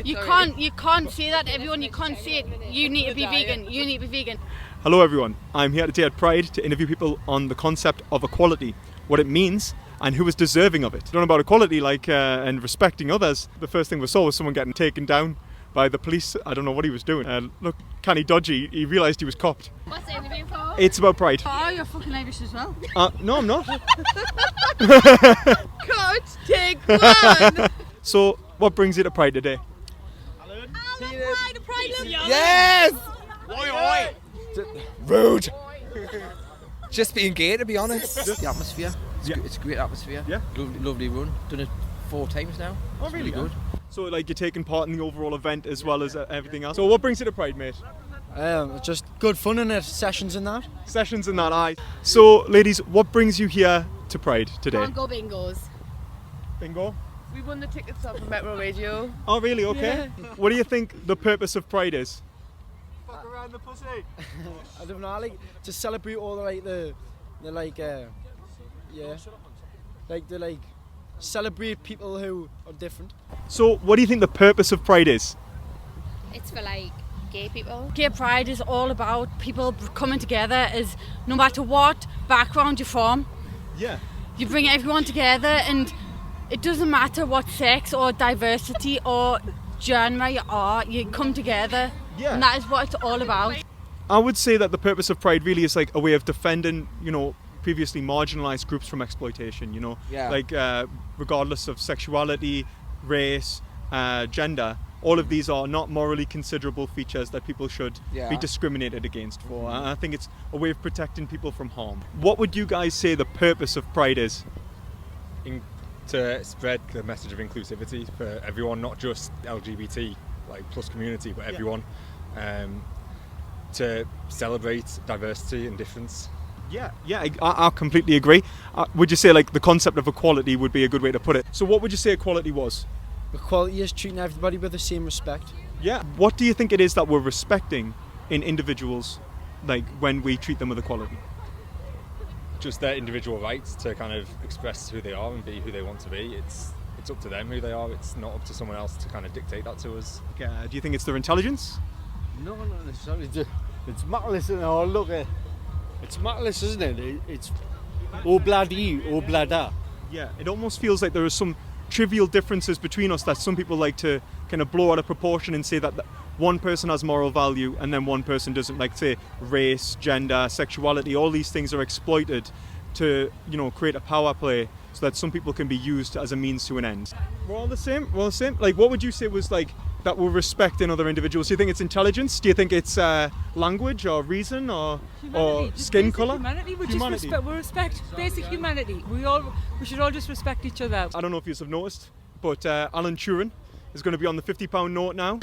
You can't say that to everyone. You can't say it. You need to be vegan. You need to be vegan. Hello everyone, I'm here today at Pride to interview people on the concept of equality, what it means and who is deserving of it. Learn about equality and respecting others. The first thing we saw was someone getting taken down by the police. I don't know what he was doing. Look, canny dodgy, he realised he was copped. What's the interview for? It's about Pride. Oh, you're fucking Irish as well. No, I'm not. Coach, take one. So, what brings you to Pride today? Yes! Rude! Just being gay, to be honest. The atmosphere. It's a great atmosphere. Yeah. Lovely run. Done it 4 times now. Oh, It's really? good. So, like, you're taking part in the overall event as well as everything else. So, what brings you to Pride, mate? Just good fun in it, sessions and that. Sessions and that, aye. So, ladies, what brings you here to Pride today? Can't go bingos. Bingo? We won the tickets off of Metro Radio. Oh, really? Okay. What do you think the purpose of Pride is? Fuck around the pussy. I don't know, like to celebrate all celebrate people who are different. So, what do you think the purpose of Pride is? It's for like gay people. Gay Pride is all about people coming together as no matter what background you're from, Yeah. you bring everyone together and it doesn't matter what sex or diversity or genre you are, you come together. Yeah. And that is what it's all about. I would say that the purpose of Pride really is like a way of defending, previously marginalised groups from exploitation, Yeah. like regardless of sexuality, race, gender, all of these are not morally considerable features that people should be discriminated against for. And I think it's a way of protecting people from harm. What would you guys say the purpose of Pride is? To spread the message of inclusivity for everyone, not just LGBT plus community, but everyone. To celebrate diversity and difference. Yeah, I completely agree. Would you say like the concept of equality would be a good way to put it? So what would you say equality was? Equality is treating everybody with the same respect. Yeah. What do you think it is that we're respecting in individuals, like when we treat them with equality? Just their individual rights to kind of express who they are and be who they want to be. It's up to them who they are. It's not up to someone else to kind of dictate that to us. Do you think it's their intelligence? No, not necessarily. It's matterless, isn't it? Oh, look, it's matterless, isn't it? It's au bladi, au blada. Yeah, it almost feels like there are some trivial differences between us that some people like to kind of blow out of proportion and say that one person has moral value and then one person doesn't. Like, say, race, gender, sexuality, all these things are exploited to, create a power play so that some people can be used as a means to an end. We're all the same? Like, what would you say was like that we're respecting other individuals? Do you think it's intelligence? Do you think it's language or reason or skin colour? Humanity. We Humanity. respect basic humanity. We should all just respect each other. I don't know if you have noticed, but Alan Turing is going to be on the £50 note now.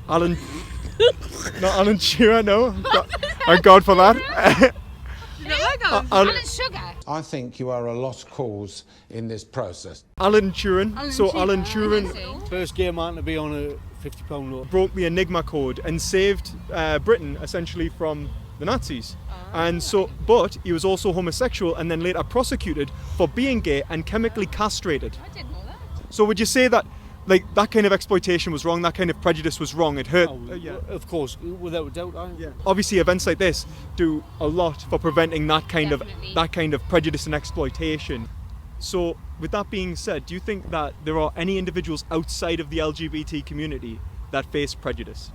Alan Shearer? Not Alan Shearer, no. Thank God for that. Alan Sugar? I think you are a lost cause in this process. Alan Turing. Alan Turing First gay man to be on a £50 note. broke the Enigma code and saved Britain essentially from the Nazis. But he was also homosexual and then later prosecuted for being gay and chemically castrated. I didn't know that. So would you say that that kind of exploitation was wrong, that kind of prejudice was wrong, it hurt? Of course, without a doubt. Obviously events like this do a lot for preventing that kind of prejudice and exploitation. So with that being said, do you think that there are any individuals outside of the LGBT community that face prejudice?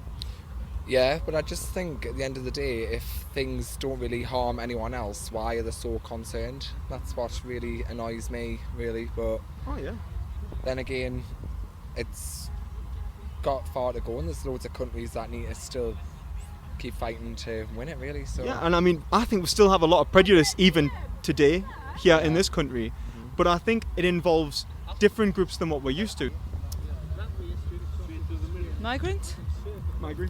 Yeah, but I just think at the end of the day, if things don't really harm anyone else, why are they so concerned? That's what really annoys me, really. But then again, it's got far to go and there's loads of countries that need to still keep fighting to win it, really. So yeah, and I mean, I think we still have a lot of prejudice even today here in this country, but I think it involves different groups than what we're used to. Migrant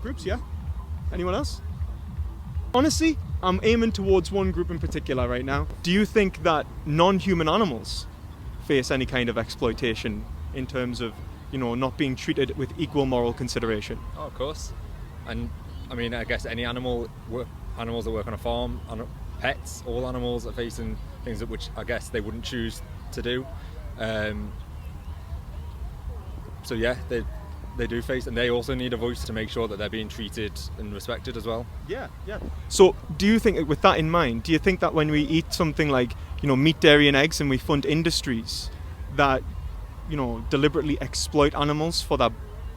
groups, yeah. Anyone else? Honestly, I'm aiming towards one group in particular right now. Do you think that non-human animals face any kind of exploitation in terms of not being treated with equal moral consideration? Oh, of course. And I mean, I guess any animals that work on a farm, pets, all animals are facing things which I guess they wouldn't choose to do. So yeah, they do face, and they also need a voice to make sure that they're being treated and respected as well. Yeah. So do you think, with that in mind, do you think that when we eat something like, meat, dairy and eggs, and we fund industries that, deliberately exploit animals for their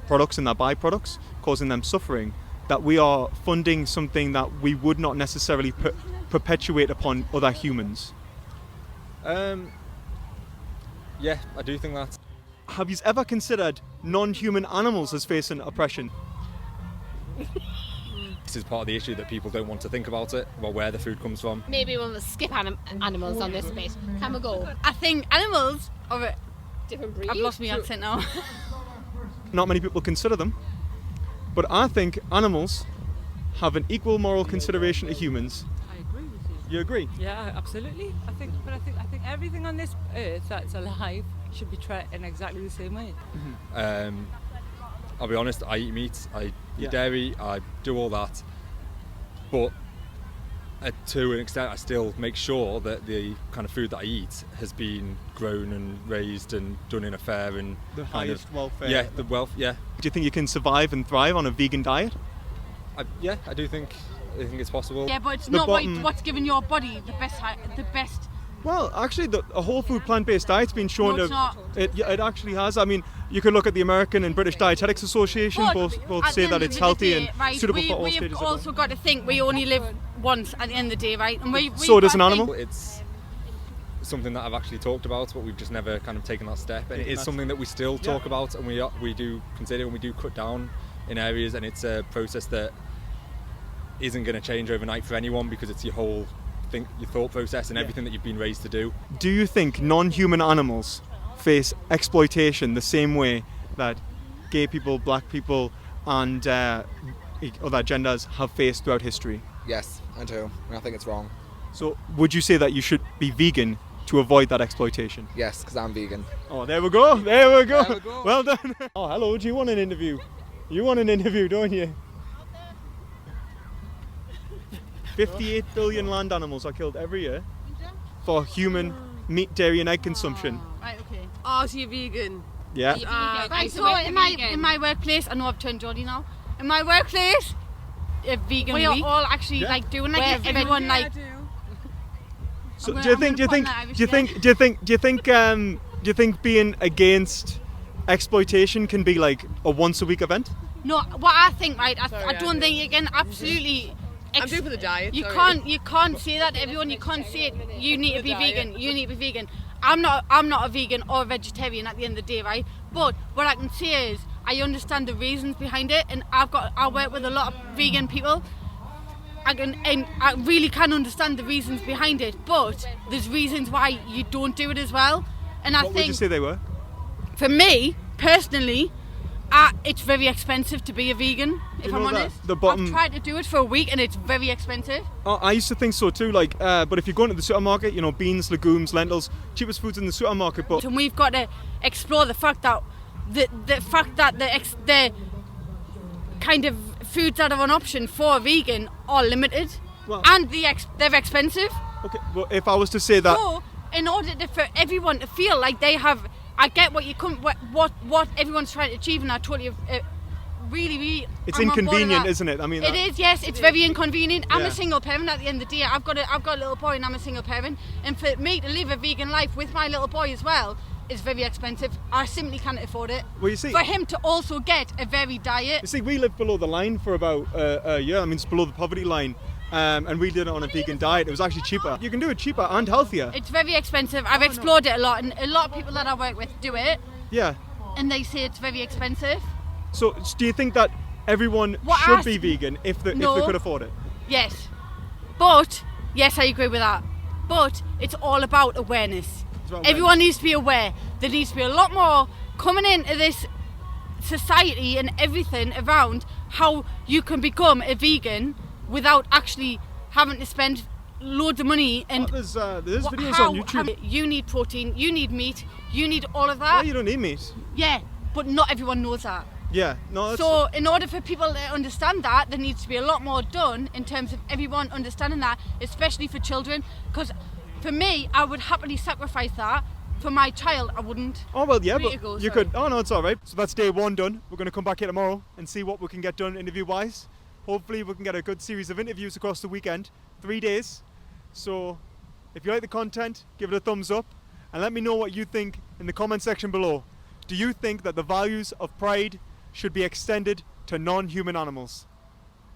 products and their byproducts, causing them suffering, that we are funding something that we would not necessarily perpetuate upon other humans? Yeah, I do think that. Have you ever considered non-human animals as facing oppression? This is part of the issue, that people don't want to think about where the food comes from. Maybe we'll skip animals on this bit. Can we go? I think animals are a different breed. I've lost my accent now. Not many people consider them, but I think animals have an equal moral consideration to humans. I agree with you. You agree? Yeah, absolutely. I think everything on this earth that's alive should be treated in exactly the same way. I'll be honest, I eat meat, I eat dairy, I do all that, but to an extent I still make sure that the kind of food that I eat has been grown and raised and done in a fair and the highest welfare. Yeah, the wealth. Yeah. Do you think you can survive and thrive on a vegan diet? I do think it's possible. Yeah, but it's not what's giving your body the best. Well, actually, a whole food plant-based diet's been shown No, it's not. It actually has. I mean, you could look at the American and British Dietetics Association. Both say that it's healthy and suitable for all stages of life. We've also got to think we only live once at the end of the day, right? And so does an animal. It's something that I've actually talked about, but we've just never kind of taken that step. And it is something that we still talk about, and we do consider, and we do cut down in areas. And it's a process that isn't going to change overnight for anyone, because it's your whole your thought process and everything that you've been raised to do. Do you think non-human animals face exploitation the same way that gay people, black people and other genders have faced throughout history? Yes, I do. And I think it's wrong. So would you say that you should be vegan to avoid that exploitation? Yes, because I'm vegan. Oh, there we go. Well done. Oh, hello, do you want an interview? You want an interview, don't you? 58 billion land animals are killed every year for human meat, dairy and egg consumption. Right, okay. Oh, so you're vegan? Yeah. Right, so in my workplace, I know I've turned Geordie now. In my workplace, a vegan week. We are all actually doing everyone So do you think being against exploitation can be like a once a week event? No, what I think, right? I don't think you can absolutely. I'm doing for the diet. You can't say that to everyone. You can't say you need to be vegan. You need to be vegan. I'm not a vegan or a vegetarian at the end of the day, right? But what I can say is I understand the reasons behind it, and I work with a lot of vegan people. And I really can understand the reasons behind it, but there's reasons why you don't do it as well. And I think. What would you say they were? For me personally, it's very expensive to be a vegan, if I'm honest. I've tried to do it for a week and it's very expensive. Oh, I used to think so too, but if you go into the supermarket, beans, legumes, lentils, cheapest foods in the supermarket, but... And we've got to explore the fact that the kind of foods that are an option for a vegan are limited, and they're expensive. Okay, well, if I was to say that... So, in order for everyone to feel like they have... I get what everyone's trying to achieve, and I totally, really. It's inconvenient, isn't it? I mean, it is. Yes, it's very inconvenient. I'm a single parent. At the end of the day, I've got a little boy, and I'm a single parent. And for me to live a vegan life with my little boy as well is very expensive. I simply can't afford it. Well, you see, for him to also get a varied diet. You see, we live below the line for about a year. I mean, it's below the poverty line. And we did it on a vegan diet. It was actually cheaper. You can do it cheaper and healthier. It's very expensive. I've explored it a lot, and a lot of people that I work with do it. Yeah. And they say it's very expensive. So, do you think that everyone should be vegan if they could afford it? Yes. But, yes, I agree with that. But it's all about awareness. Everyone needs to be aware. There needs to be a lot more coming into this society and everything around how you can become a vegan without actually having to spend loads of money. And there's videos on YouTube. You need protein, you need meat, you need all of that. Well, you don't need meat. Yeah, but not everyone knows that. Yeah, no. So in order for people to understand that, there needs to be a lot more done in terms of everyone understanding that, especially for children. Because for me, I would happily sacrifice that for my child, I wouldn't. Oh, well, yeah, Free but to go, you sorry. could. Oh, no, it's all right. So that's day 1 done. We're going to come back here tomorrow and see what we can get done interview-wise. Hopefully, we can get a good series of interviews across the weekend. 3 days. So, if you like the content, give it a thumbs up. And let me know what you think in the comment section below. Do you think that the values of pride should be extended to non-human animals?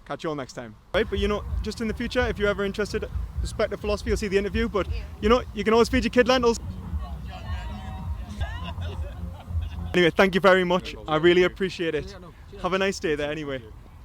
Catch you all next time. Right, but just in the future, if you're ever interested in perspective philosophy, you'll see the interview. But you can always feed your kid lentils. Anyway, thank you very much. I really appreciate it. Have a nice day there anyway.